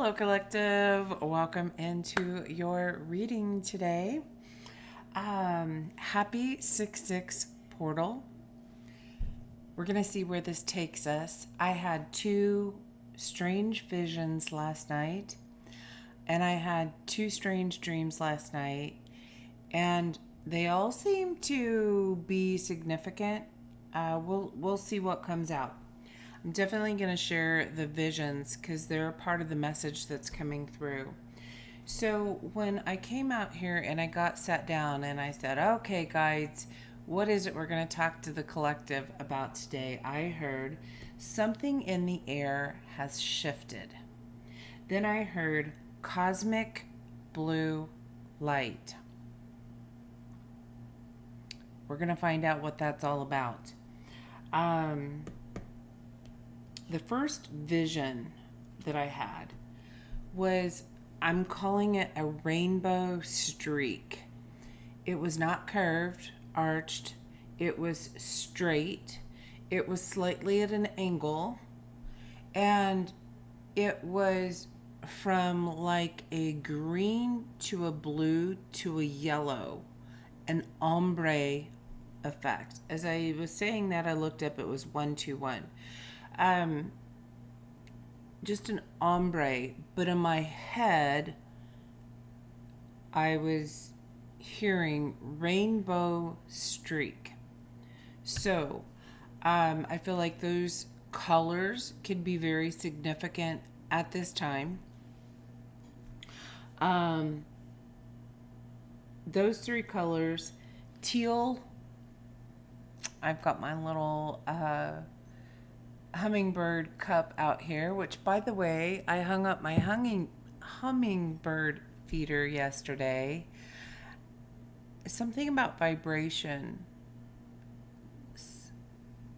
Hello, collective. Welcome into your reading today. Happy 6/6 portal. We're going to see where this takes us. I had two strange visions last night, and I had two strange dreams last night, and they all seem to be significant. We'll see what comes out. I'm definitely going to share the visions because they're a part of the message that's coming through. So when I came out here and I got sat down and I said, okay, guys, what is it we're going to talk to the collective about today? I heard something in the air has shifted. Then I heard cosmic blue light. We're going to find out what that's all about. The first vision that I had was, I'm calling it a rainbow streak. It was not curved, arched. It was straight. It was slightly at an angle. And it was from like a green to a blue to a yellow, an ombre effect. As I was saying that, I looked up, it was 121. Just an ombre, but in my head, I was hearing rainbow streak. So, I feel like those colors could be very significant at this time. Those three colors, teal. I've got my little hummingbird cup out here, which, by the way, I hung up my hummingbird feeder yesterday. Something about vibration.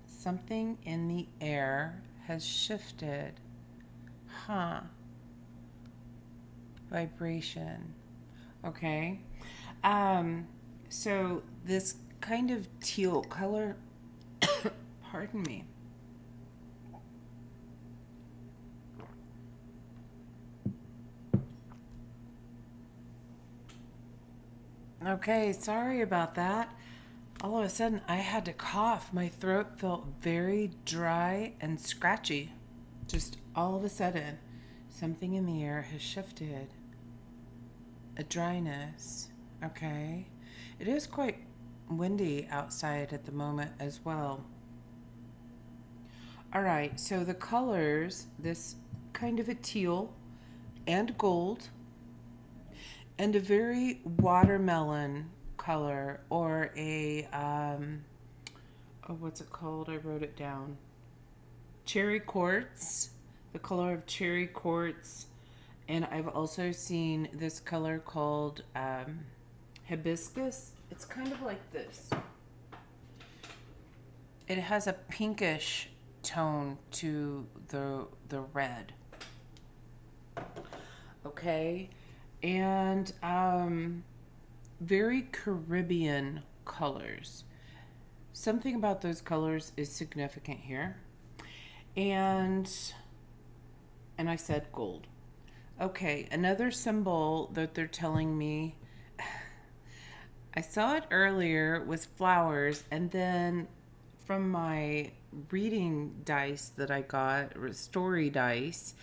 Something in the air has shifted. Vibration. Okay. So this kind of teal color, pardon me. Okay, sorry about that. All of a sudden, I had to cough. My throat felt very dry and scratchy. Just all of a sudden, something in the air has shifted. A dryness. Okay. It is quite windy outside at the moment as well. All right, so the colors, this kind of a teal and gold, and a very watermelon color, or a what's it called? I wrote it down. Cherry quartz, the color of cherry quartz. And I've also seen this color called hibiscus. It's kind of like this. It has a pinkish tone to the red. Okay. And very Caribbean colors. Something about those colors is significant here. And I said gold. Okay, another symbol that they're telling me, I saw it earlier, was flowers, and then from my reading dice that I got, story dice,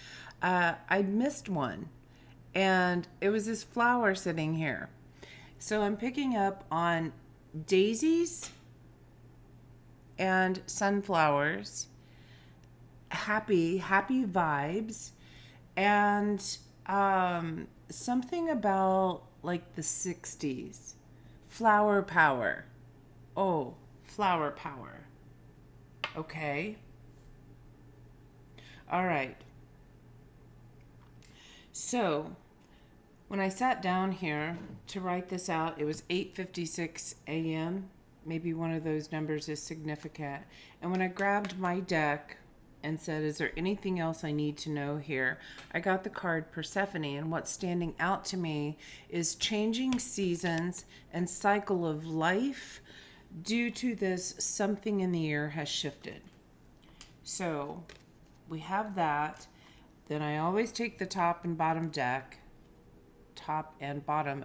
I missed one. And it was this flower sitting here. So I'm picking up on daisies and sunflowers, happy vibes, and something about like the 60s. Flower power. Oh, flower power. Okay. All right. So, when I sat down here to write this out, it was 8:56 a.m. Maybe one of those numbers is significant. And when I grabbed my deck and said, is there anything else I need to know here? I got the card Persephone, and what's standing out to me is changing seasons and cycle of life. Due to this, something in the air has shifted. So we have that. Then I always take the top and bottom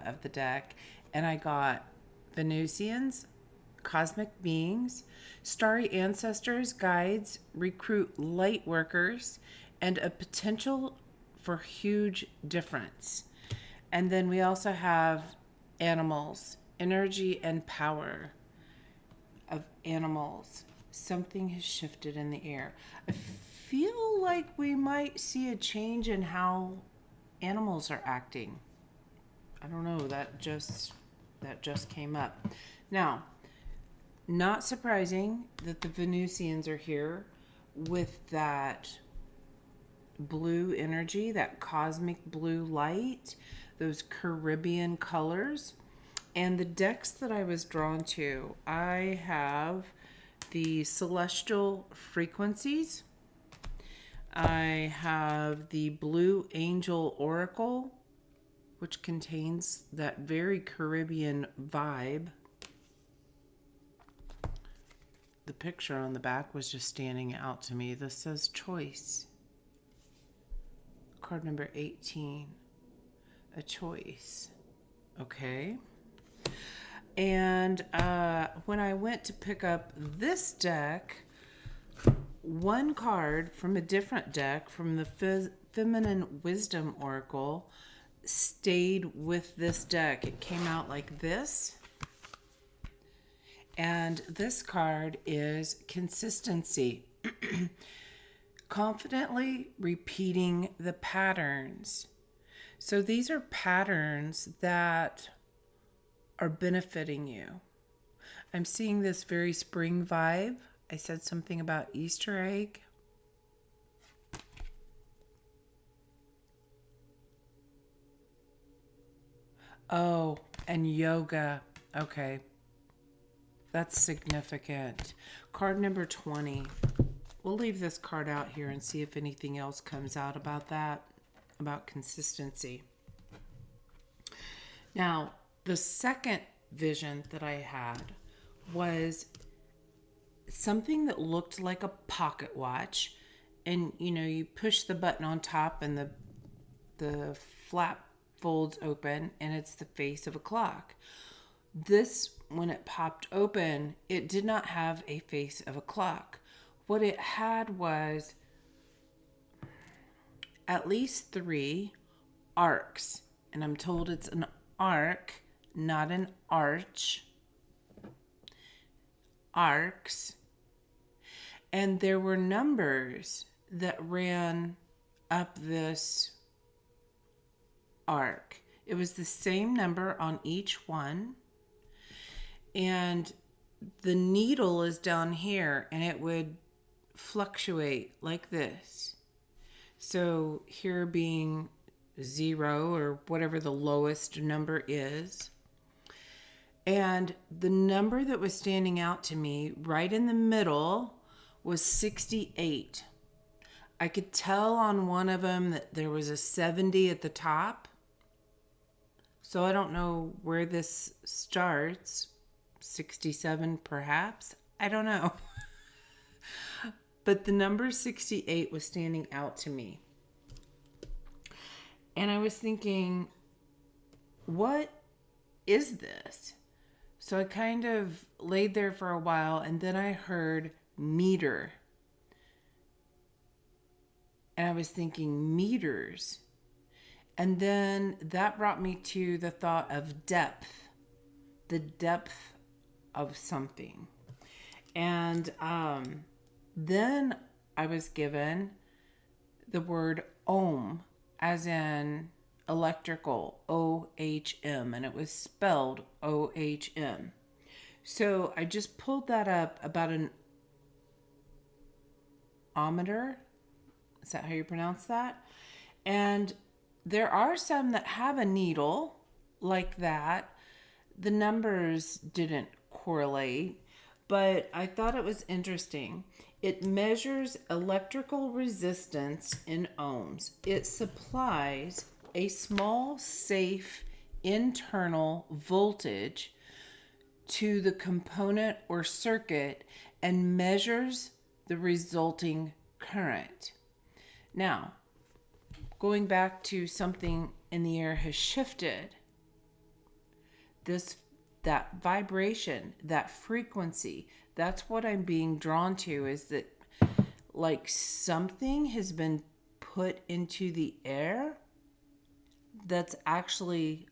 of the deck, and I got Venusians, cosmic beings, starry ancestors, guides, recruit light workers, and a potential for huge difference. And then we also have animals, energy and power of animals. Something has shifted in the air. I feel like we might see a change in how animals are acting. I don't know, that just came up. Now, not surprising that the Venusians are here with that blue energy, that cosmic blue light, those Caribbean colors. And the decks that I was drawn to, I have the Celestial Frequencies. I have the Blue Angel Oracle, which contains that very Caribbean vibe. The picture on the back was just standing out to me. This says choice. Card number 18. A choice. Okay. And when I went to pick up this deck, one card from a different deck, from the Feminine Wisdom Oracle, stayed with this deck. It came out like this. And this card is consistency. Confidently repeating the patterns. So these are patterns that are benefiting you. I'm seeing this very spring vibe. I said something about Easter egg. Oh, and yoga. Okay. That's significant. Card number 20. We'll leave this card out here and see if anything else comes out about that, about consistency. Now, the second vision that I had was something that looked like a pocket watch. And, you push the button on top and the flap folds open and it's the face of a clock. This, when it popped open, it did not have a face of a clock. What it had was at least 3 arcs. And I'm told it's an arc, not an arch. Arcs. And there were numbers that ran up this arc. It was the same number on each one. And the needle is down here and it would fluctuate like this. So here being 0 or whatever the lowest number is. And the number that was standing out to me right in the middle was 68. I could tell on one of them that there was a 70 at the top. So I don't know where this starts. 67 perhaps? I don't know. But the number 68 was standing out to me. And I was thinking, what is this? So I kind of laid there for a while and then I heard meter. And I was thinking meters. And then that brought me to the thought of depth. The depth of something. And then I was given the word ohm, as in electrical, O-H-M, and it was spelled O-H-M. So I just pulled that up about an ohmmeter. Is that how you pronounce that? And there are some that have a needle like that. The numbers didn't correlate, but I thought it was interesting. It measures electrical resistance in ohms. It supplies a small, safe, internal voltage to the component or circuit and measures the resulting current. Now, going back to something in the air has shifted. That vibration, that frequency, that's what I'm being drawn to, is that like something has been put into the air that's actually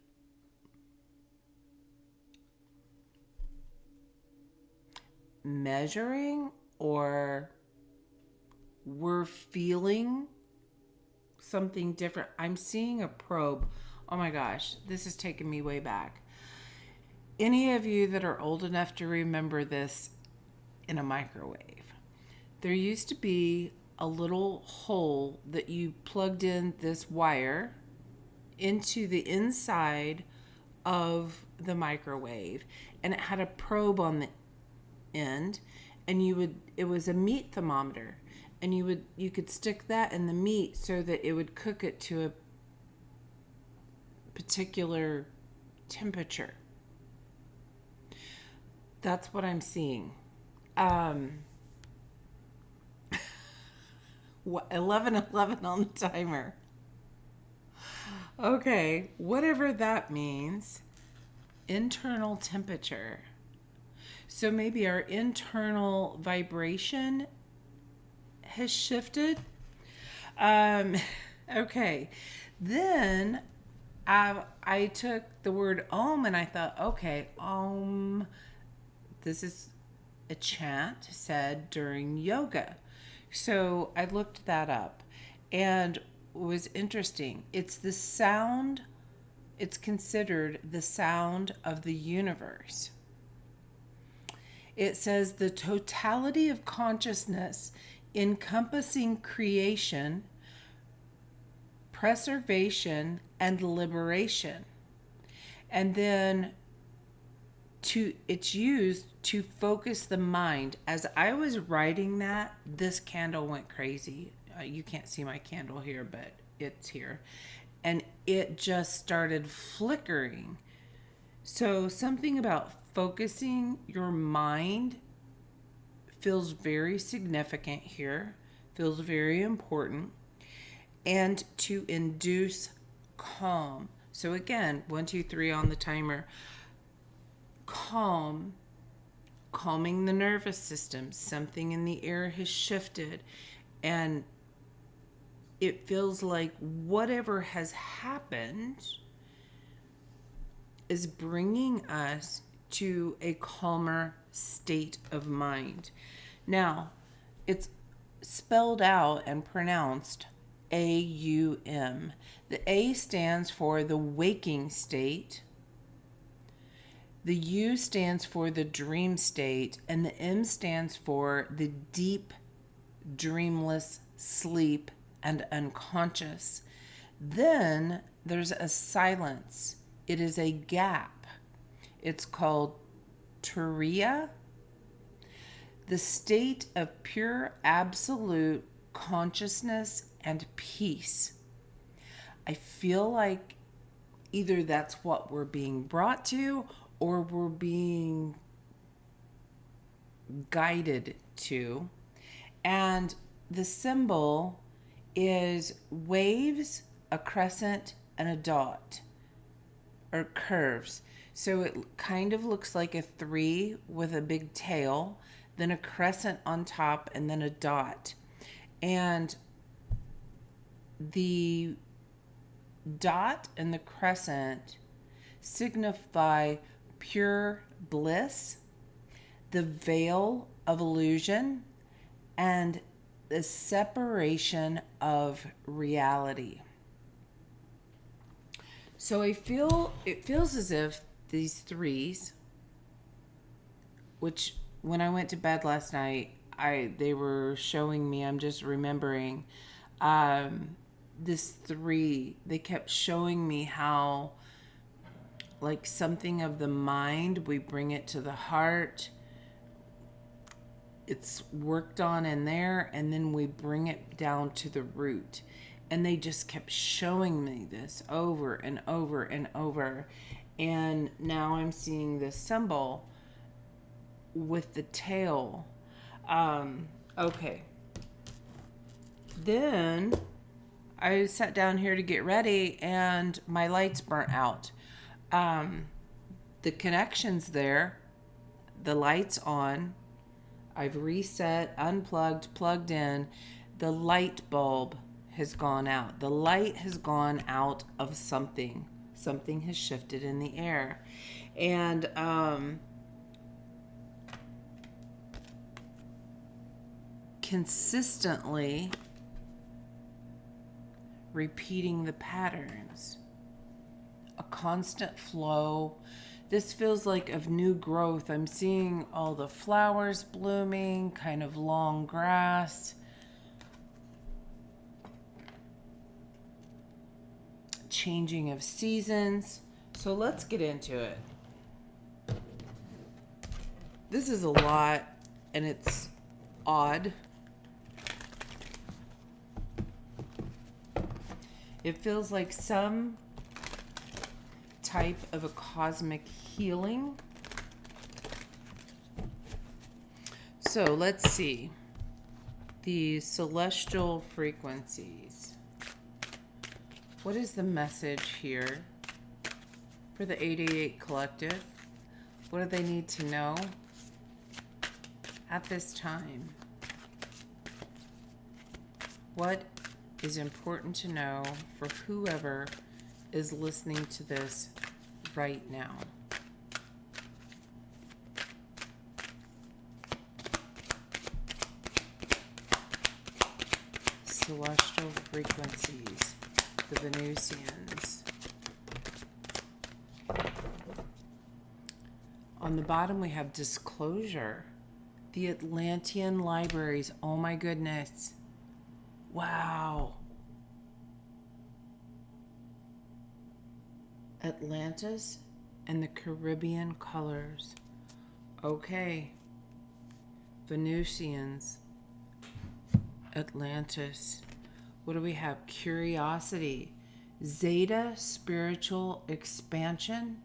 measuring, or we're feeling something different. I'm seeing a probe. Oh my gosh, this is taking me way back. Any of you that are old enough to remember this in a microwave, there used to be a little hole that you plugged in this wire into the inside of the microwave, and it had a probe on the end, and it was a meat thermometer, and you could stick that in the meat so that it would cook it to a particular temperature. That's what I'm seeing. 11:11 on the timer. Okay, whatever that means. Internal temperature. So maybe our internal vibration has shifted. Okay. Then I took the word Om and I thought, okay, Om, this is a chant said during yoga. So I looked that up, and it was interesting. It's the sound, it's considered the sound of the universe. It says the totality of consciousness encompassing creation, preservation, and liberation. And then it's used to focus the mind. As I was writing that, this candle went crazy. You can't see my candle here, but it's here. And it just started flickering. So something about focusing your mind feels very significant here, feels very important, and to induce calm. So again, 1, 2, 3 on the timer. Calming the nervous system. Something in the air has shifted, and it feels like whatever has happened is bringing us to a calmer state of mind. Now, it's spelled out and pronounced AUM. The A stands for the waking state. The U stands for the dream state, and the M stands for the deep, dreamless sleep and unconscious. Then there's a silence. It is a gap. It's called Turiya, the state of pure absolute consciousness and peace. I feel like either that's what we're being brought to, or we're being guided to. And the symbol is waves, a crescent, and a dot, or curves. So it kind of looks like a 3 with a big tail, then a crescent on top, and then a dot. And the dot and the crescent signify pure bliss, the veil of illusion, and the separation of reality. So it feels as if these 3s, which when I went to bed last night, they were showing me, I'm just remembering, this 3, they kept showing me how, like, something of the mind, we bring it to the heart, it's worked on in there, and then we bring it down to the root. And they just kept showing me this over and over and over. And now I'm seeing this symbol with the tail. Okay. Then I sat down here to get ready and my lights burnt out. The connection's there, the light's on. I've reset, unplugged, plugged in. The light bulb has gone out. The light has gone out of something. Something has shifted in the air. And consistently repeating the patterns. A constant flow. This feels like of new growth. I'm seeing all the flowers blooming, kind of long grass. Changing of seasons. So let's get into it. This is a lot and it's odd. It feels like some type of a cosmic healing. So let's see. The celestial frequencies. What is the message here for the 888 collective? What do they need to know at this time? What is important to know for whoever is listening to this right now? Celestial frequencies, the Venusians. On the bottom we have disclosure. The Atlantean libraries. Oh my goodness. Wow. Atlantis and the Caribbean colors. Okay. Venusians. Atlantis. What do we have? Curiosity. Zeta, spiritual expansion.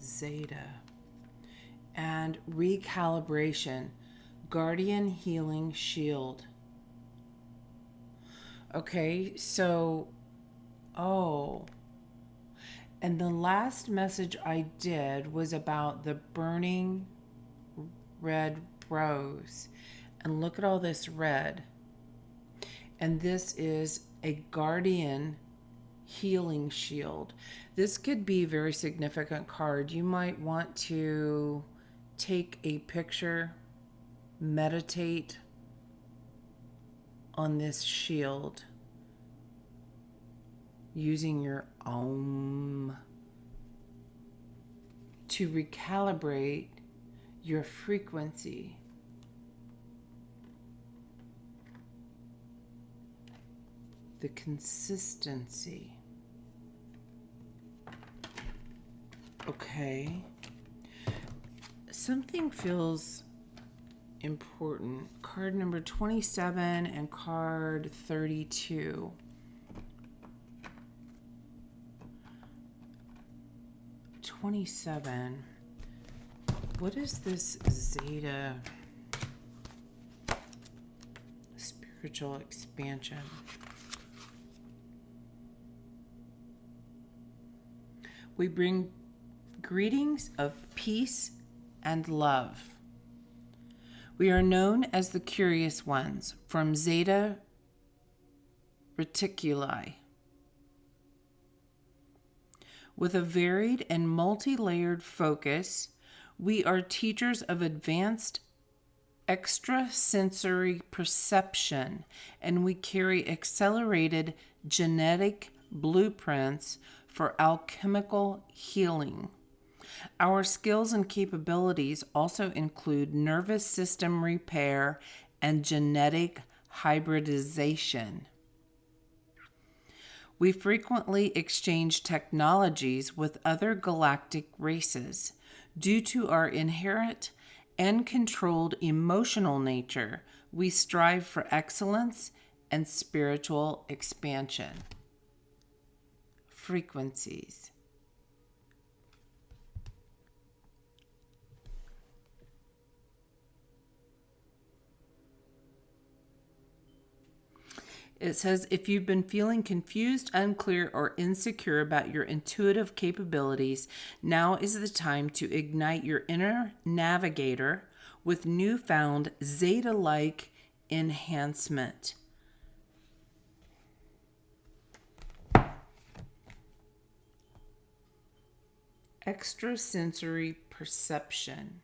Zeta. And recalibration. Guardian healing shield. Okay, so, and the last message I did was about the burning red rose. And look at all this red. And this is a guardian healing shield. This could be a very significant card. You might want to take a picture, meditate on this shield using your Om to recalibrate your frequency. The consistency. Okay. Something feels important. Card number 27 and card 32. '27. What is this Zeta? Spiritual expansion. We bring greetings of peace and love. We are known as the Curious Ones from Zeta Reticuli. With a varied and multi-layered focus, we are teachers of advanced extrasensory perception, and we carry accelerated genetic blueprints for alchemical healing. Our skills and capabilities also include nervous system repair and genetic hybridization. We frequently exchange technologies with other galactic races. Due to our inherent and controlled emotional nature, we strive for excellence and spiritual expansion. Frequencies. It says, if you've been feeling confused, unclear, or insecure about your intuitive capabilities, now is the time to ignite your inner navigator with newfound Zeta-like enhancement. Extrasensory perception.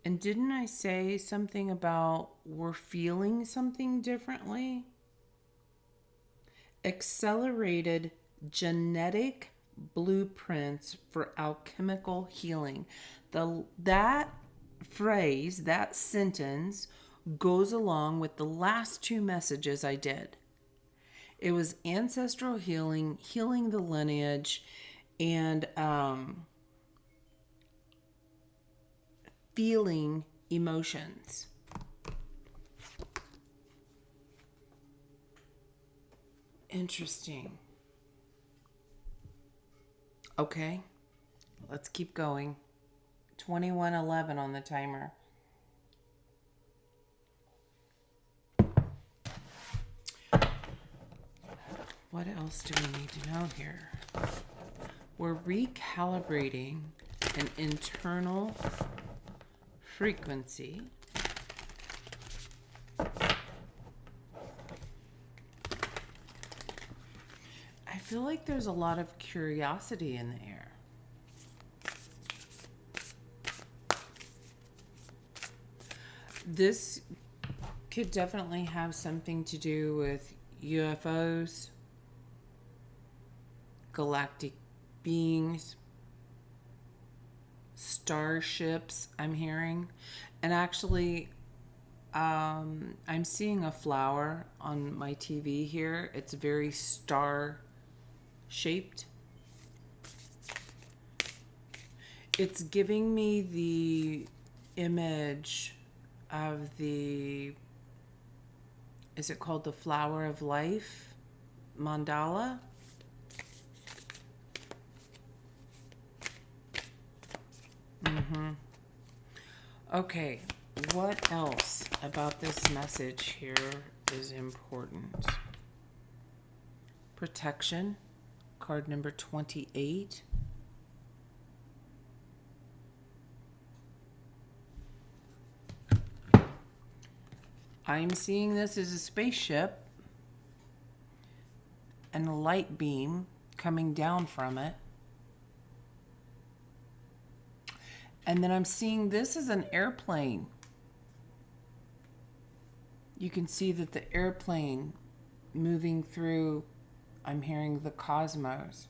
And didn't I say something about we're feeling something differently? Accelerated genetic blueprints for alchemical healing. That phrase, that sentence, goes along with the last two messages I did. It was ancestral healing, healing the lineage, and feeling emotions. Interesting. Okay, let's keep going. 21:11 on the timer. What else do we need to know here? We're recalibrating an internal frequency. I feel like there's a lot of curiosity in the air. This could definitely have something to do with UFOs, galactic beings, starships, I'm hearing. And actually, I'm seeing a flower on my TV here. It's very star shaped. It's giving me the image of the, is it called the Flower of Life mandala? Okay, what else about this message here is important? Protection, card number 28. I'm seeing this as a spaceship and a light beam coming down from it. And then I'm seeing this as an airplane. You can see that the airplane moving through, I'm hearing the cosmos.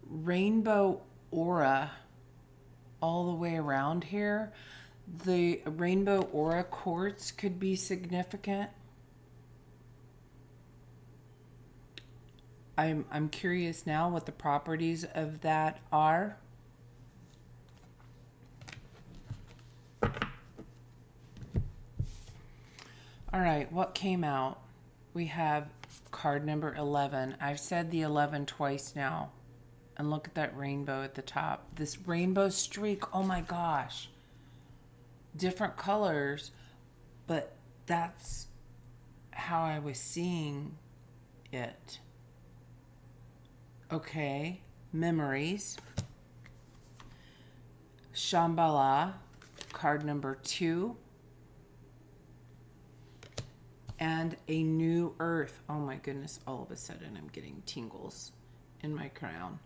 Rainbow aura all the way around here. The rainbow aura quartz could be significant. I'm curious now what the properties of that are. All right, what came out? We have card number 11. I've said the 11 twice now. And look at that rainbow at the top. This rainbow streak, oh my gosh. Different colors, but that's how I was seeing it. Okay, memories. Shambhala, card number 2. And a new earth. Oh my goodness, all of a sudden I'm getting tingles in my crown.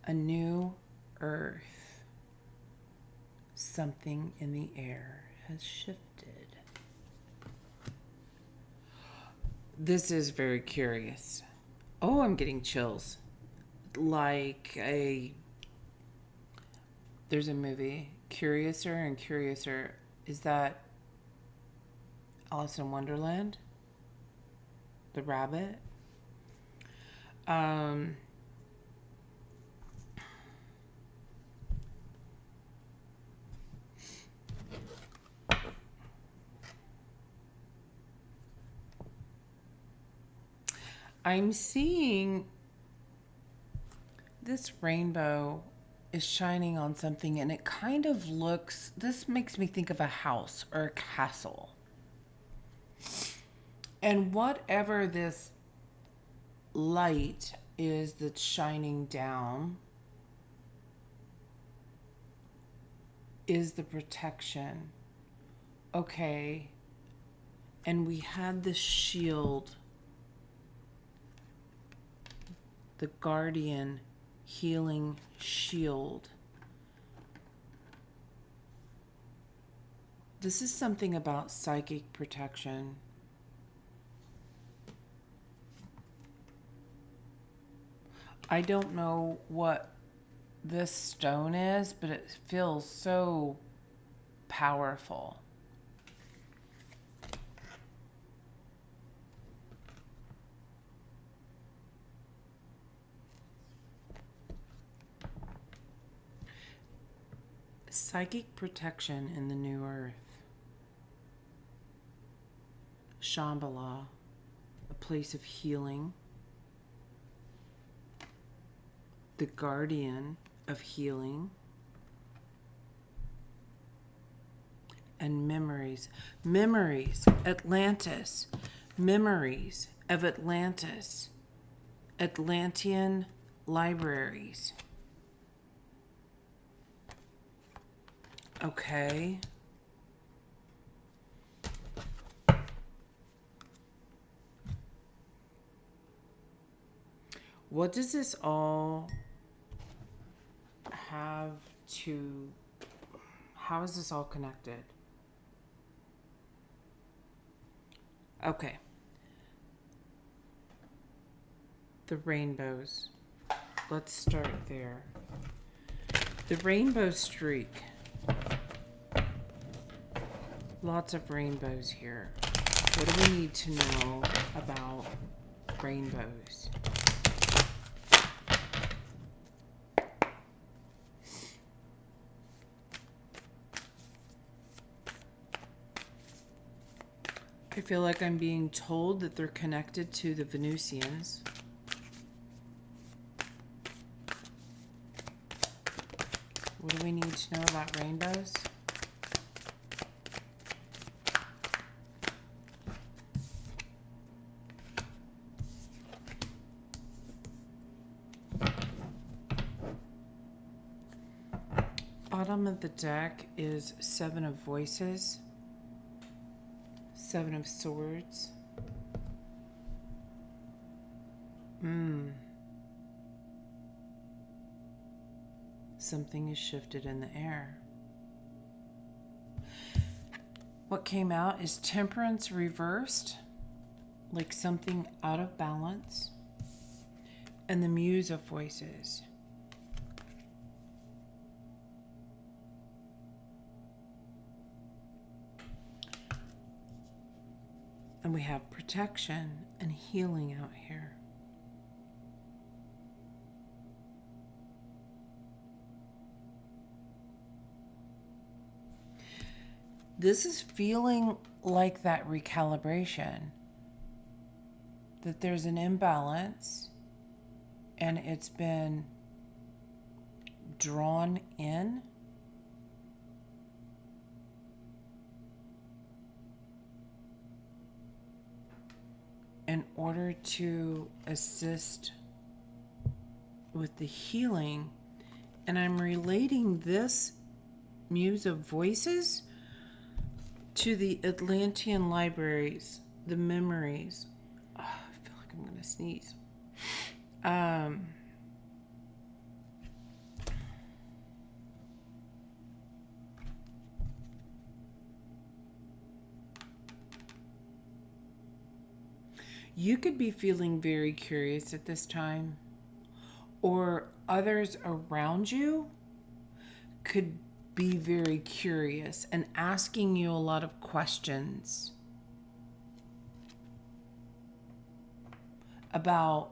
A new earth. Something in the air has shifted. This is very curious. Oh, I'm getting chills. There's a movie, Curiouser and Curiouser. Is that Alice in Wonderland? The rabbit? I'm seeing this rainbow is shining on something, and it kind of looks, this makes me think of a house or a castle. And whatever this light is that's shining down is the protection. Okay. And we had the shield, the guardian healing shield. This is something about psychic protection. I don't know what this stone is, but it feels so powerful. Psychic protection in the new earth. Shambhala, a place of healing. The guardian of healing. And memories. Memories, Atlantis. Memories of Atlantis. Atlantean libraries. Okay. What does this all have to, how is this all connected? Okay. The rainbows. Let's start there. The rainbow streak. Lots of rainbows here. What do we need to know about rainbows? I feel like I'm being told that they're connected to the Venusians. What do we need to know about rainbows? Bottom of the deck is Seven of Voices, Seven of Swords. Something is shifted in the air. What came out is Temperance reversed, like something out of balance, and the Muse of Voices. And we have protection and healing out here. This is feeling like that recalibration, that there's an imbalance and it's been drawn in. In order to assist with the healing. And I'm relating this Muse of Voices to the Atlantean libraries, the memories. Oh, I feel like I'm going to sneeze. You could be feeling very curious at this time, or others around you could be very curious and asking you a lot of questions about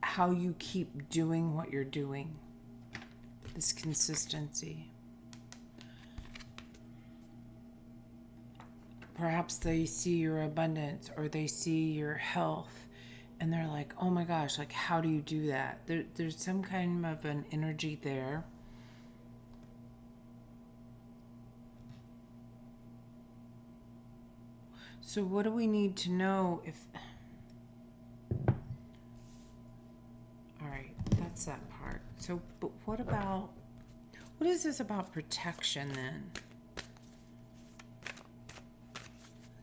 how you keep doing what you're doing. This consistency. perhaps they see your abundance or they see your health and they're like, oh my gosh, like, how do you do that? There's some kind of an energy there. So what do we need to know if... All right, that's that part. So, but what is this about protection then?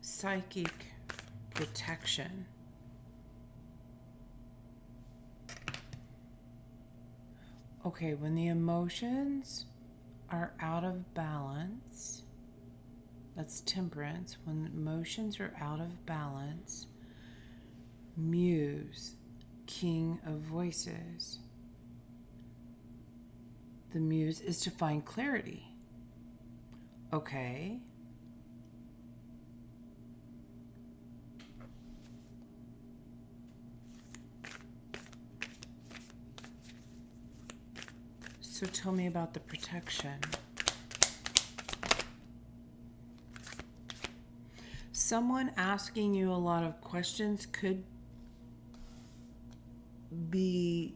Psychic protection. Okay, when the emotions are out of balance, that's temperance. When emotions are out of balance, Muse, King of Voices. The Muse is to find clarity. Okay. So tell me about the protection. Someone asking you a lot of questions could be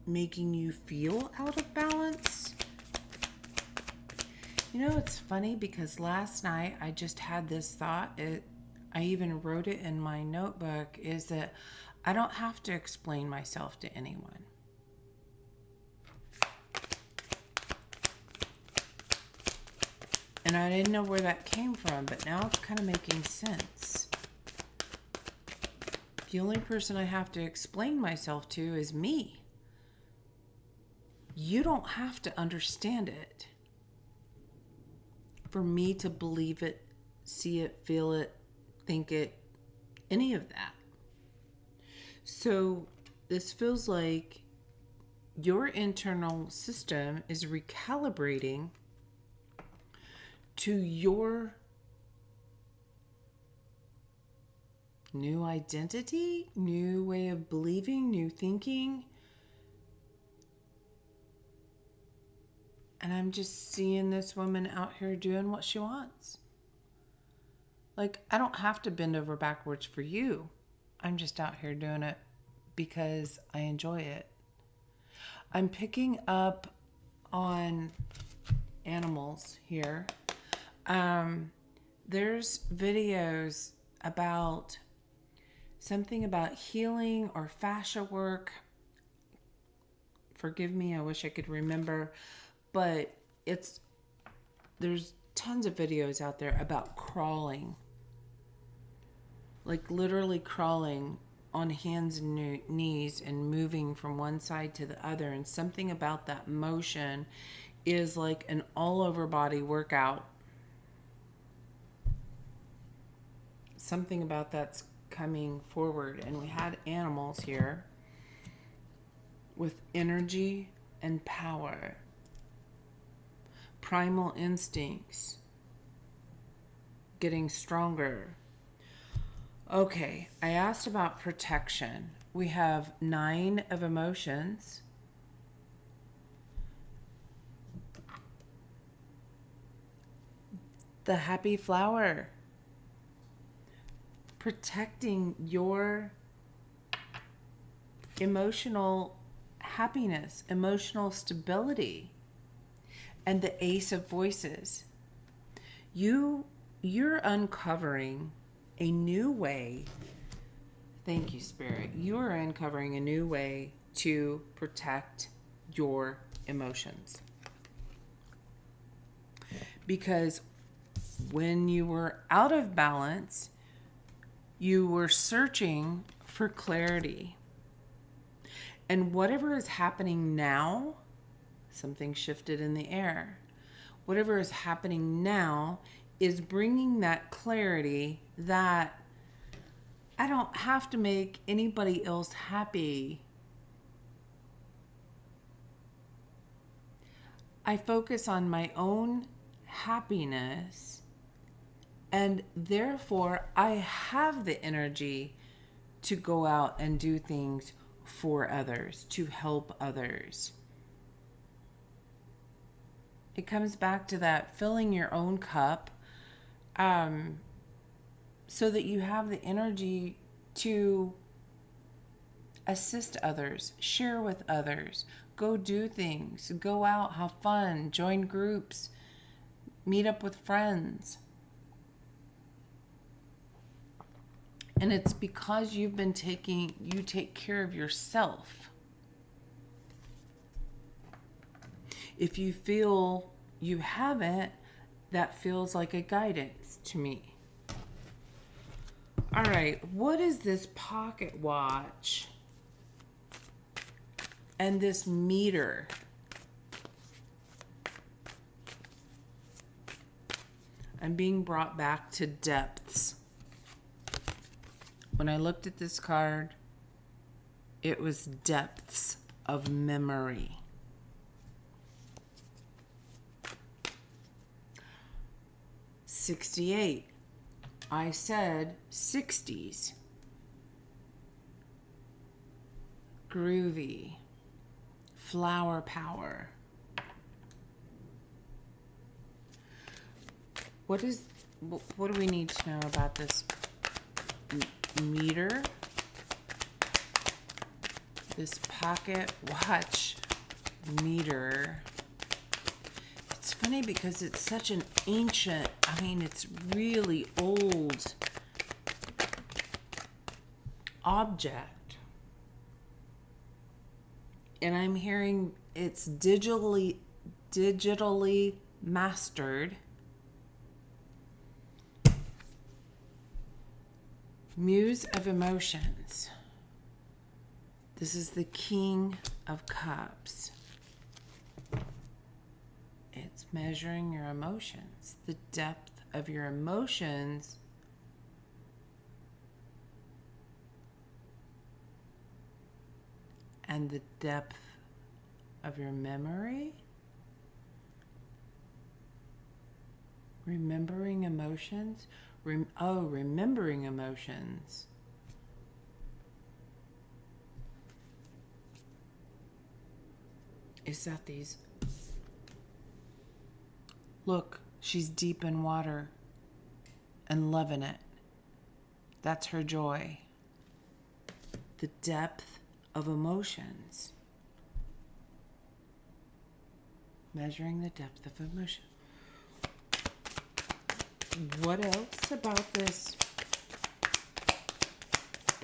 making you feel out of balance. You know, it's funny because last night I just had this thought. I even wrote it in my notebook, is that I don't have to explain myself to anyone. And I didn't know where that came from, but now it's kind of making sense. The only person I have to explain myself to is me. You don't have to understand it for me to believe it, see it, feel it, think it, any of that. So this feels like your internal system is recalibrating to your new identity, new way of believing, new thinking. And I'm just seeing this woman out here doing what she wants. Like, I don't have to bend over backwards for you. I'm just out here doing it because I enjoy it. I'm picking up on animals here. There's videos about something about healing or fascia work. Forgive me, I wish I could remember. But there's tons of videos out there about crawling. Like literally crawling on hands and knees and moving from one side to the other. And something about that motion is like an all over body workout. Something about that's coming forward. And we had animals here with energy and power. Primal instincts getting stronger. Okay, I asked about protection. We have 9 of emotions. The happy flower. Protecting your emotional happiness, emotional stability. And the Ace of Voices. You're uncovering a new way. Thank you, Spirit. You are uncovering a new way to protect your emotions. Because when you were out of balance, you were searching for clarity. And whatever is happening now, something shifted in the air. Whatever is happening now is bringing that clarity that I don't have to make anybody else happy. I focus on my own happiness, and therefore I have the energy to go out and do things for others, to help others. It comes back to that filling your own cup. so that you have the energy to assist others, share with others, go do things, go out, have fun, join groups, meet up with friends. And it's because you take care of yourself. If you feel you haven't, that feels like a guidance to me. All right, what is this pocket watch and this meter? I'm being brought back to depths. When I looked at this card, it was depths of memory. '68. I said 60s. Groovy. Flower power. What do we need to know about this meter? This pocket watch meter. It's funny because it's such an ancient, it's really old object. And I'm hearing it's digitally mastered. Muse of emotions. This is the King of Cups. It's measuring your emotions, the depth of your emotions. And the depth of your memory. Remembering emotions. Remembering emotions. Is that these? Look, she's deep in water and loving it. That's her joy. The depth of emotions. Measuring the depth of emotion. What else about this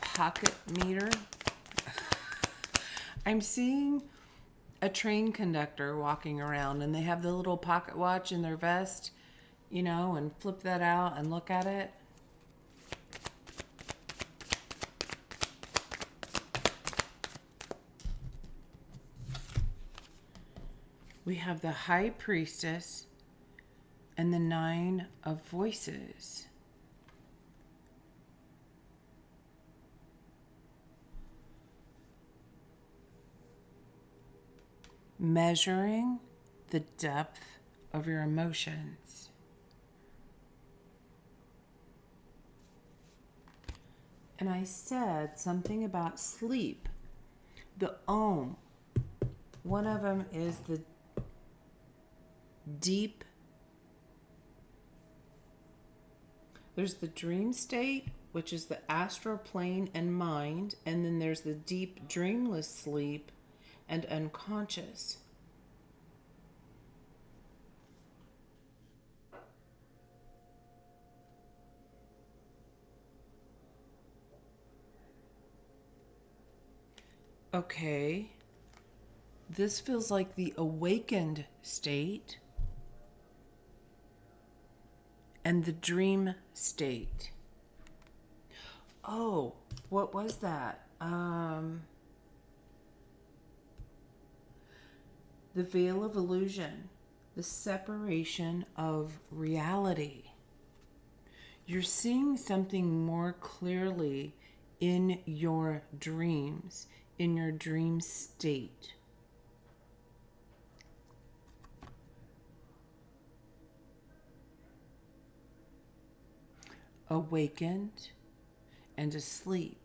pocket meter? I'm seeing a train conductor walking around, and they have the little pocket watch in their vest, and flip that out and look at it. We have the High Priestess and the Nine of Voices. Measuring the depth of your emotions. And I said something about sleep. The Om. One of them is the deep. There's the dream state, which is the astral plane and mind, and then there's the deep dreamless sleep and unconscious. Okay, this feels like the awakened state and the dream state. Oh, what was that? The veil of illusion, the separation of reality. You're seeing something more clearly in your dreams, in your dream state. Awakened and asleep.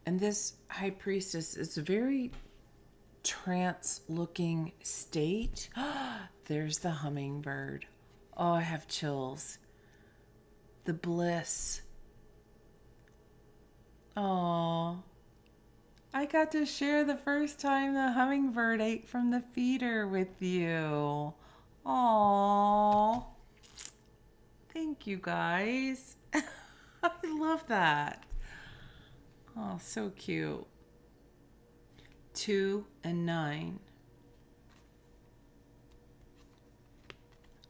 And this High Priestess is very trance-looking state. There's the hummingbird. Oh, I have chills. The bliss. Oh, I got to share the first time the hummingbird ate from the feeder with you. Oh, thank you guys. I love that. Oh, so cute. 2 and 9.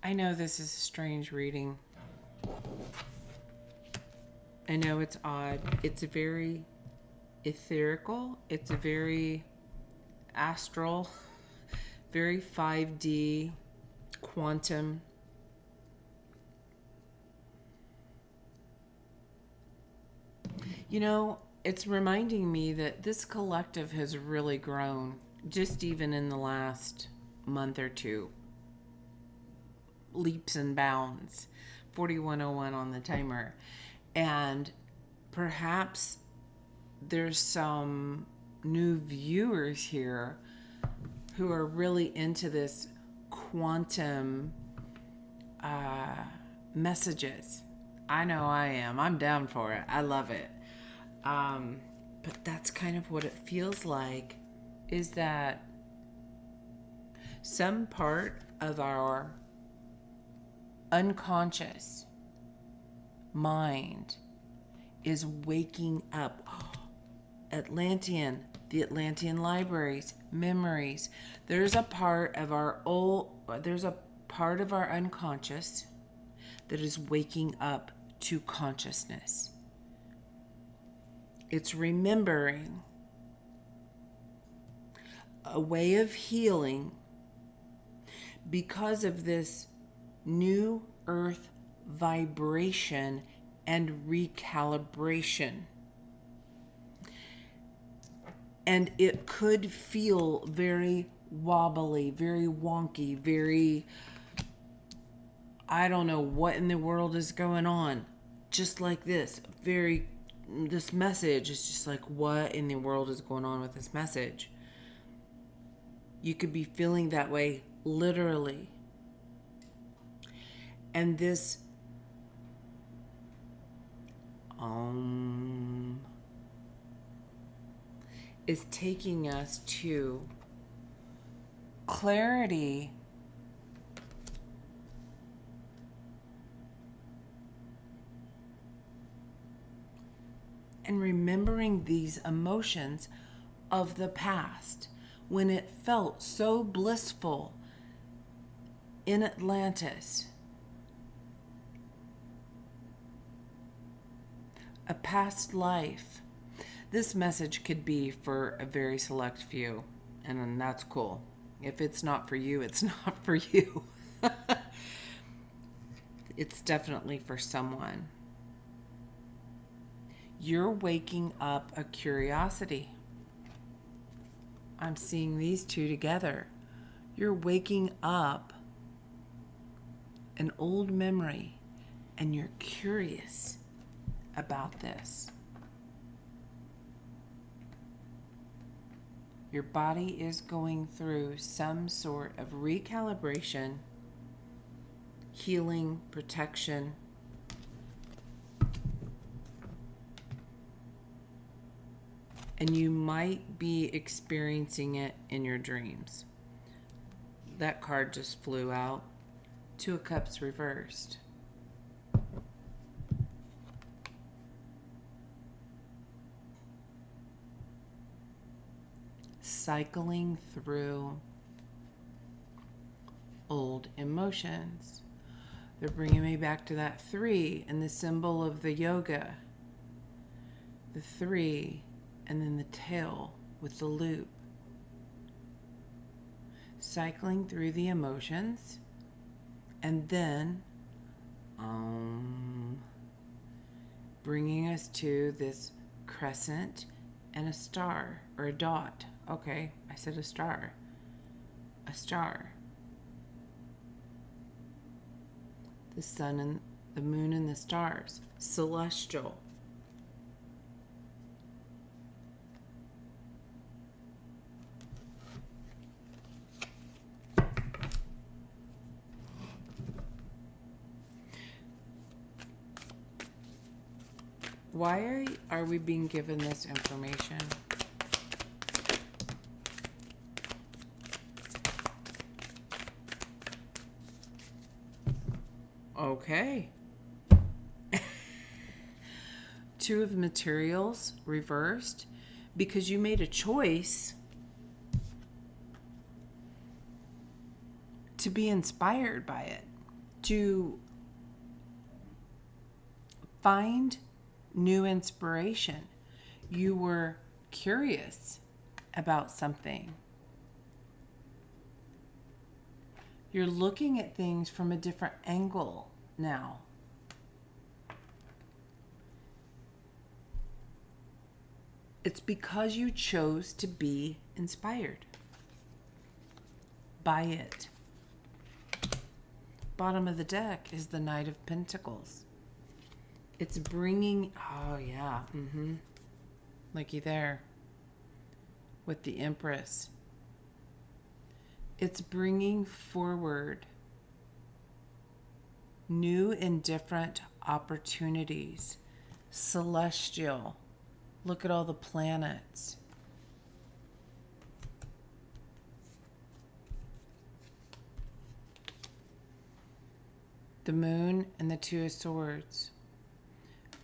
I know this is a strange reading. I know it's odd. It's very etherical. It's a very astral, very 5D, quantum. You know, it's reminding me that this collective has really grown just even in the last month or two. Leaps and bounds. 4101 on the timer. And perhaps there's some new viewers here who are really into this quantum messages. I know I am. I'm down for it. I love it. But that's kind of what it feels like, is that some part of our unconscious mind is waking up. Atlantean, the Atlantean libraries, memories. There's a part of our unconscious that is waking up to consciousness. It's remembering a way of healing because of this new earth vibration and recalibration. And it could feel very wobbly, very wonky, very, I don't know what in the world is going on. Just like this message is just like, what in the world is going on with this message? You could be feeling that way literally. And this is taking us to clarity and remembering these emotions of the past when it felt so blissful in Atlantis. A past life. This message could be for a very select few, and then that's cool. If it's not for you, it's not for you. It's definitely for someone. You're waking up a curiosity. I'm seeing these two together. You're waking up an old memory, and you're curious about this. Your body is going through some sort of recalibration, healing, protection. And you might be experiencing it in your dreams. That card just flew out. 2 of Cups reversed. Cycling through old emotions. They're bringing me back to that 3 and the symbol of the yoga. The 3 and then the tail with the loop. Cycling through the emotions and then bringing us to this crescent and a star or a dot. Okay, I said a star. A star. The sun and the moon and the stars. Celestial. Why are we being given this information? Okay. Two of materials reversed because you made a choice to be inspired by it, to find new inspiration. You were curious about something. You're looking at things from a different angle now. It's because you chose to be inspired by it. Bottom of the deck is the Knight of Pentacles. It's bringing, oh yeah, looky there, with the Empress. It's bringing forward new and different opportunities. Celestial. Look at all the planets. The Moon and the Two of Swords.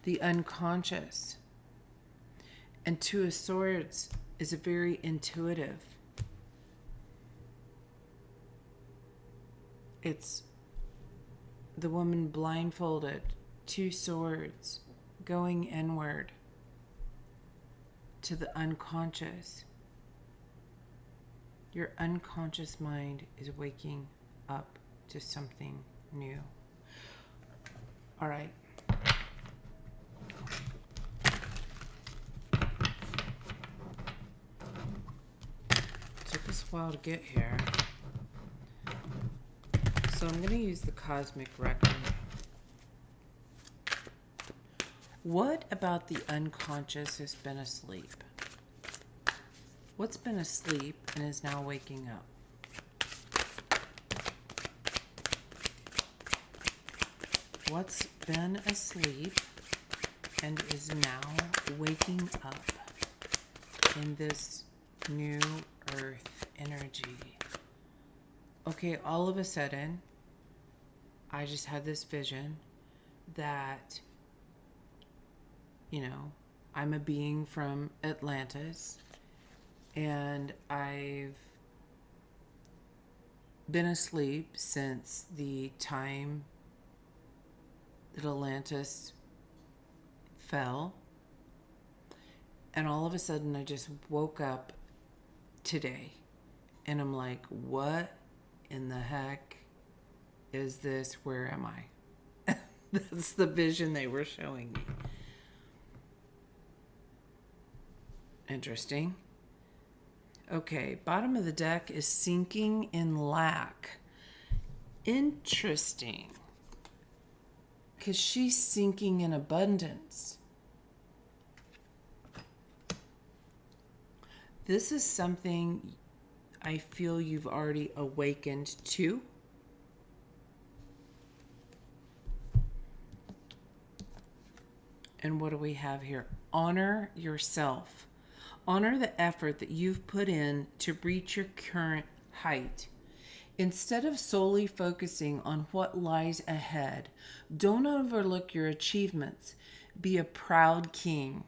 The unconscious. And Two of Swords is a very intuitive. It's the woman blindfolded, two swords, going inward to the unconscious. Your unconscious mind is waking up to something new. All right. Took us a while to get here. So I'm going to use the cosmic record. What about the unconscious has been asleep? What's been asleep and is now waking up? What's been asleep and is now waking up in this new earth energy? Okay, all of a sudden, I just had this vision that, I'm a being from Atlantis, and I've been asleep since the time that Atlantis fell, and all of a sudden I just woke up today, and I'm like, what in the heck is this? Where am I? That's the vision they were showing me. Interesting. Okay, bottom of the deck is sinking in lack. Interesting. Because she's sinking in abundance. This is something I feel you've already awakened to. And what do we have here? Honor yourself. Honor the effort that you've put in to reach your current height. Instead of solely focusing on what lies ahead, don't overlook your achievements. Be a proud king.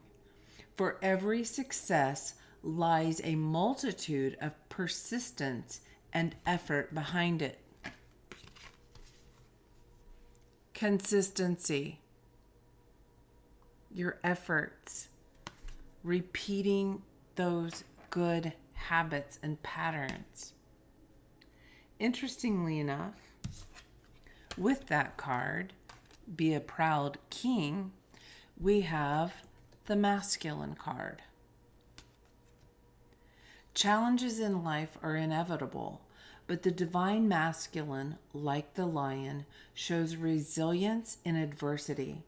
For every success lies a multitude of persistence and effort behind it. Consistency. Your efforts. Repeating those good habits and patterns. Interestingly enough, with that card, be a proud king, we have the masculine card. Challenges in life are inevitable, but the divine masculine, like the lion, shows resilience in adversity.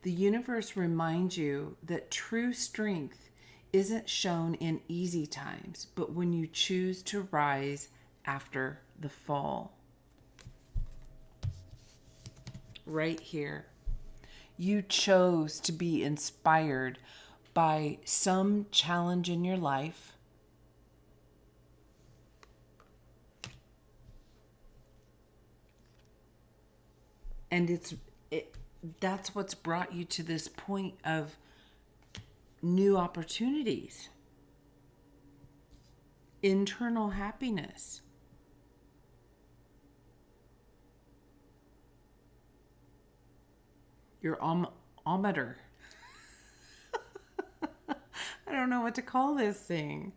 The universe reminds you that true strength isn't shown in easy times, but when you choose to rise after the fall. Right here. You chose to be inspired by some challenge in your life. And that's what's brought you to this point of new opportunities, internal happiness. Your ometer. I don't know what to call this thing.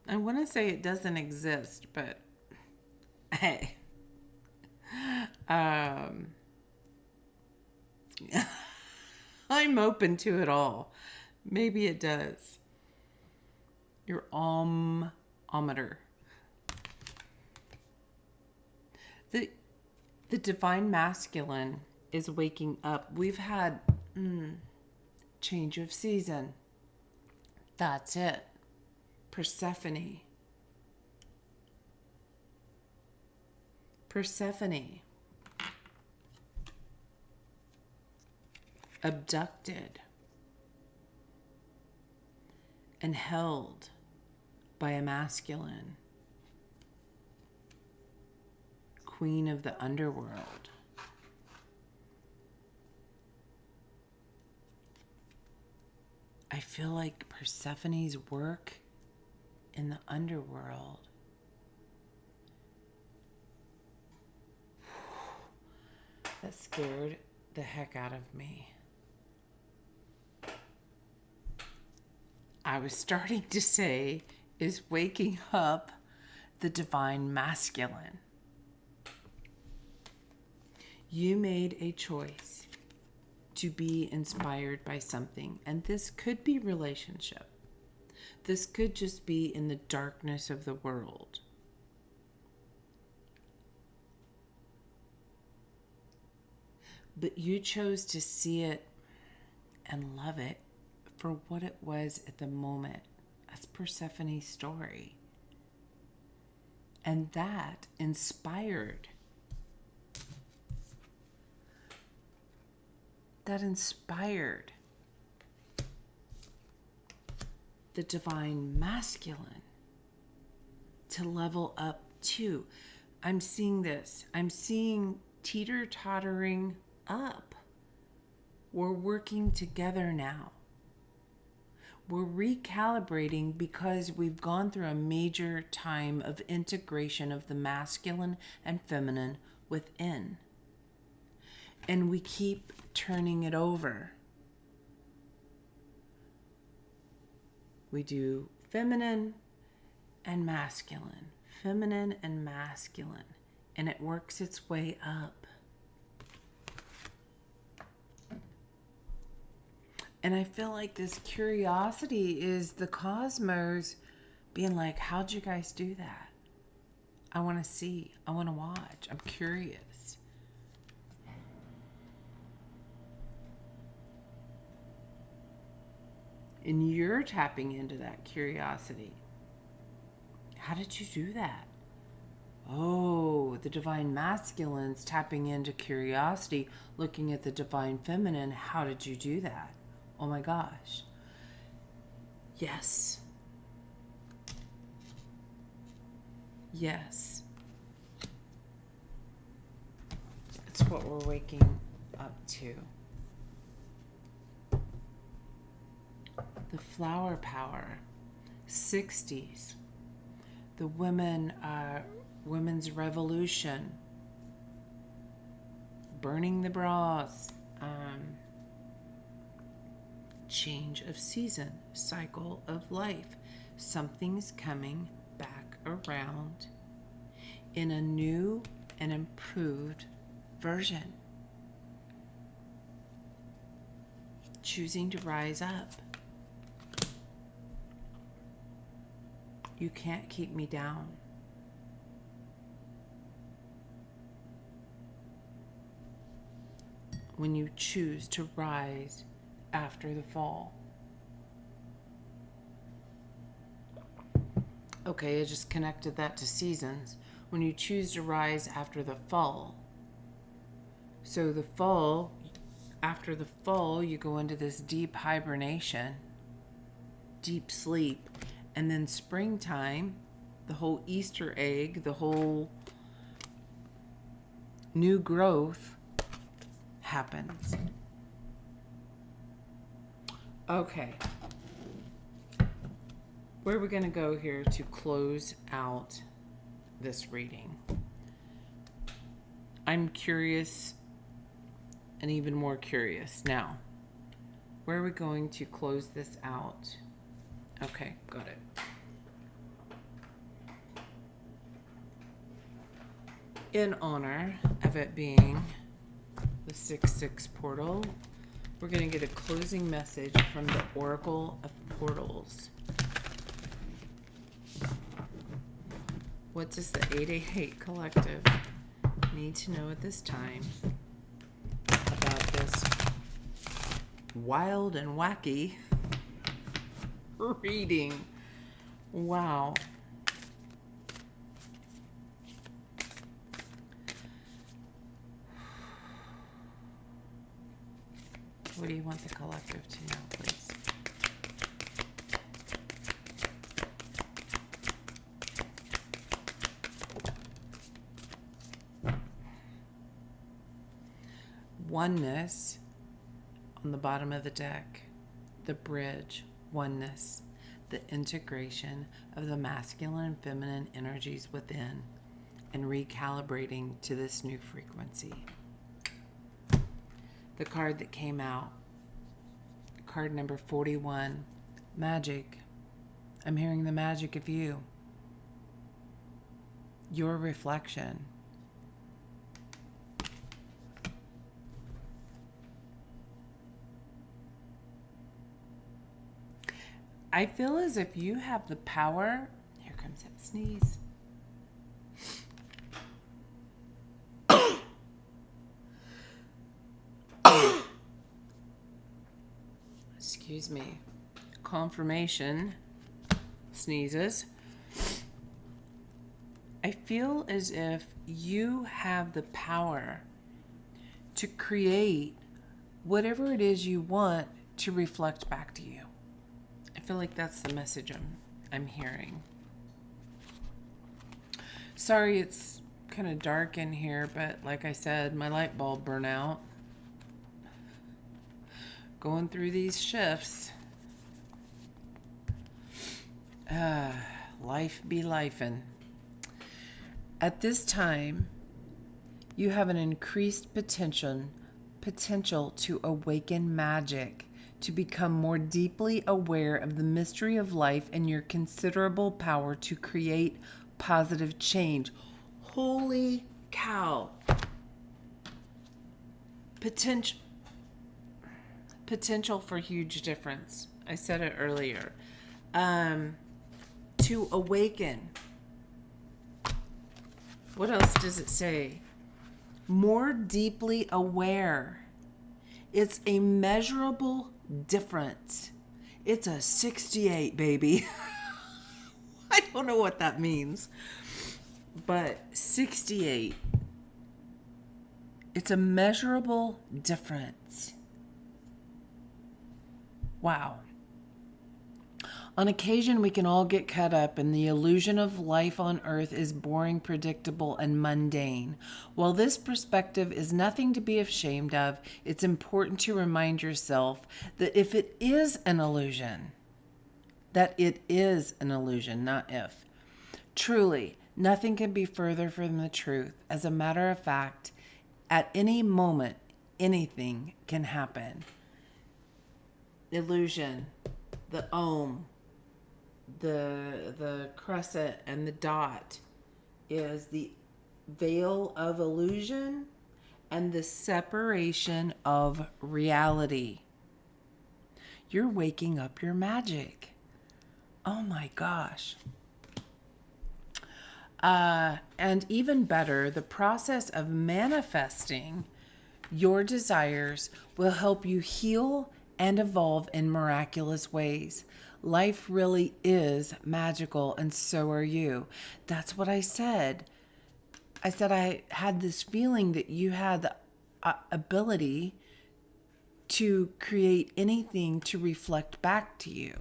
I want to say it doesn't exist, but hey. I'm open to it all. Maybe it does. Your ometer. The divine masculine is waking up. We've had change of season. That's it. Persephone. Abducted and held by a masculine. Queen of the underworld. I feel like Persephone's work in the underworld that scared the heck out of me. I was starting to say is waking up the divine masculine. You made a choice to be inspired by something, and this could be relationship. This could just be in the darkness of the world. But you chose to see it and love it for what it was at the moment. That's Persephone's story. And that inspired. The divine masculine to level up too. I'm seeing this. I'm seeing teeter-tottering up. We're working together now. We're recalibrating because we've gone through a major time of integration of the masculine and feminine within. And we keep turning it over. We do feminine and masculine, and it works its way up. And I feel like this curiosity is the cosmos being like, how'd you guys do that? I want to see. I want to watch. I'm curious. And you're tapping into that curiosity. How did you do that? Oh, the divine masculine's tapping into curiosity, looking at the divine feminine. How did you do that? Oh my gosh. Yes. Yes. It's what we're waking up to. The flower power. 60s. The women's revolution. Burning the bras. Change of season, cycle of life. Something's coming back around in a new and improved version. Choosing to rise up. You can't keep me down. When you choose to rise after the fall. Okay, I just connected that to seasons. When you choose to rise after the fall, So the fall, after the fall, you go into this deep hibernation, deep sleep. And then springtime, the whole Easter egg, the whole new growth happens. Okay. Where are we going to go here to close out this reading? I'm curious and even more curious. Now, where are we going to close this out? Okay, got it. In honor of it being the 6/6 portal, we're going to get a closing message from the Oracle of Portals. What does the 888 Collective need to know at this time about this wild and wacky reading? Wow. What do you want the collective to know, please? Oneness on the bottom of the deck, the bridge, oneness, the integration of the masculine and feminine energies within, and recalibrating to this new frequency. The card that came out, card number 41, magic. I'm hearing the magic of you, your reflection. I feel as if you have the power. Here comes that sneeze. Excuse me. Confirmation sneezes. I feel as if you have the power to create whatever it is you want to reflect back to you. I feel like that's the message I'm hearing. Sorry, it's kind of dark in here, but like I said, my light bulb burned out. Going through these shifts. Life be lifin'. At this time, you have an increased potential to awaken magic, to become more deeply aware of the mystery of life and your considerable power to create positive change. Holy cow. Potential for huge difference. I said it earlier. To awaken. What else does it say? More deeply aware. It's a measurable difference. It's a 68, baby. I don't know what that means. But 68. It's a measurable difference. Wow. On occasion, we can all get caught up in the illusion of life on earth is boring, predictable, and mundane. While this perspective is nothing to be ashamed of, it's important to remind yourself that if it is an illusion, that it is an illusion, not if. Truly, nothing can be further from the truth. As a matter of fact, at any moment, anything can happen. Illusion, the Om, the crescent and the dot is the veil of illusion and the separation of reality. You're waking up your magic. Oh my gosh. And even better, the process of manifesting your desires will help you heal and evolve in miraculous ways. Life really is magical, and so are you. That's what I said. I said I had this feeling that you had ability to create anything to reflect back to you.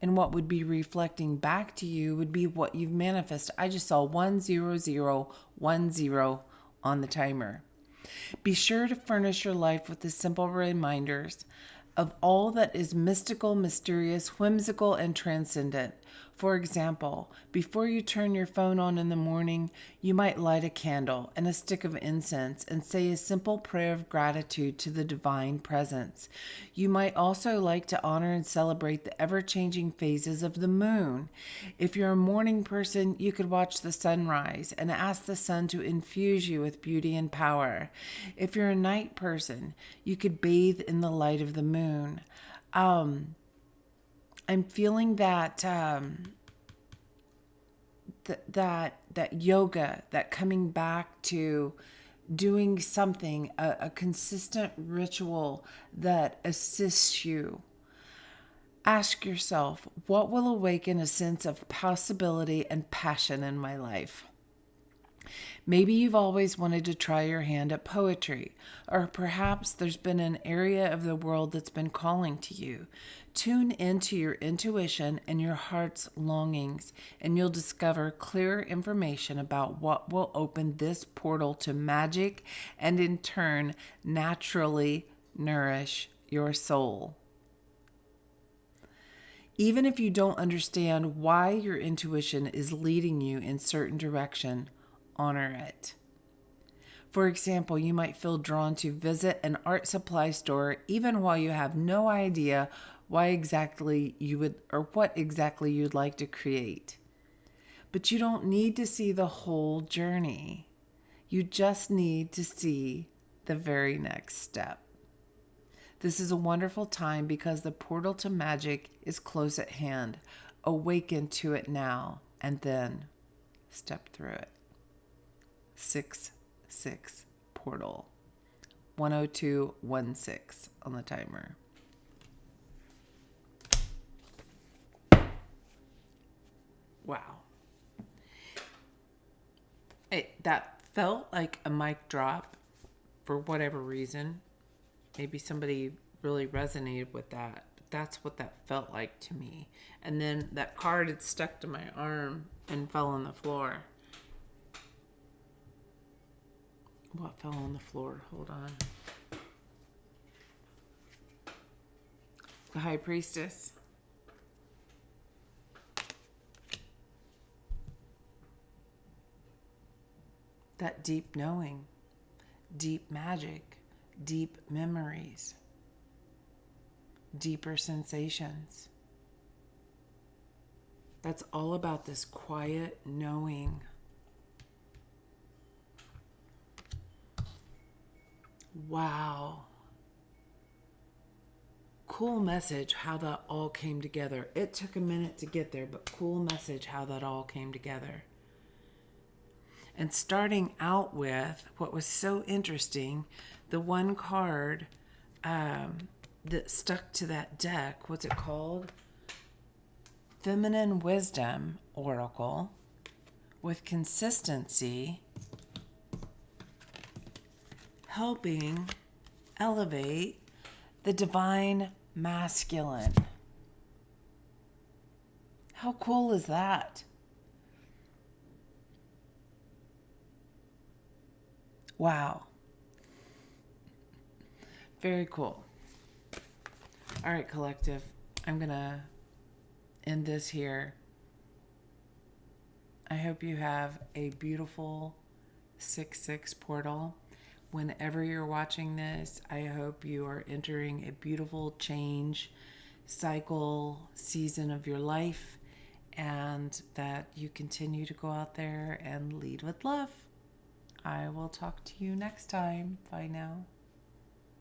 And what would be reflecting back to you would be what you've manifested. I just saw 10010 on the timer. Be sure to furnish your life with the simple reminders of all that is mystical, mysterious, whimsical, and transcendent. For example, before you turn your phone on in the morning, you might light a candle and a stick of incense and say a simple prayer of gratitude to the divine presence. You might also like to honor and celebrate the ever-changing phases of the moon. If you're a morning person, you could watch the sunrise and ask the sun to infuse you with beauty and power. If you're a night person, you could bathe in the light of the moon. I'm feeling that that yoga, that coming back to doing something, a consistent ritual that assists you. Ask yourself, what will awaken a sense of possibility and passion in my life? Maybe you've always wanted to try your hand at poetry, or perhaps there's been an area of the world that's been calling to you. Tune into your intuition and your heart's longings, and you'll discover clearer information about what will open this portal to magic and in turn naturally nourish your soul. Even if you don't understand why your intuition is leading you in certain direction, honor it. For example, you might feel drawn to visit an art supply store even while you have no idea why exactly you would or what exactly you'd like to create. But you don't need to see the whole journey. You just need to see the very next step. This is a wonderful time because the portal to magic is close at hand. Awaken to it now and then step through it. 6-6 portal. 10216 on the timer. Wow. That felt like a mic drop for whatever reason. Maybe somebody really resonated with that. But that's what that felt like to me. And then that card had stuck to my arm and fell on the floor. What fell on the floor? Hold on. The High Priestess. That deep knowing, deep magic, deep memories, deeper sensations. That's all about this quiet knowing. Wow. Cool message how that all came together. It took a minute to get there, but cool message how that all came together. And starting out with what was so interesting, the one card that stuck to that deck, what's it called? Feminine Wisdom Oracle with consistency, helping elevate the divine masculine. How cool is that? Wow. Very cool. All right, collective. I'm going to end this here. I hope you have a beautiful 6-6 portal. Whenever you're watching this, I hope you are entering a beautiful change, cycle, season of your life, and that you continue to go out there and lead with love. I will talk to you next time. Bye now.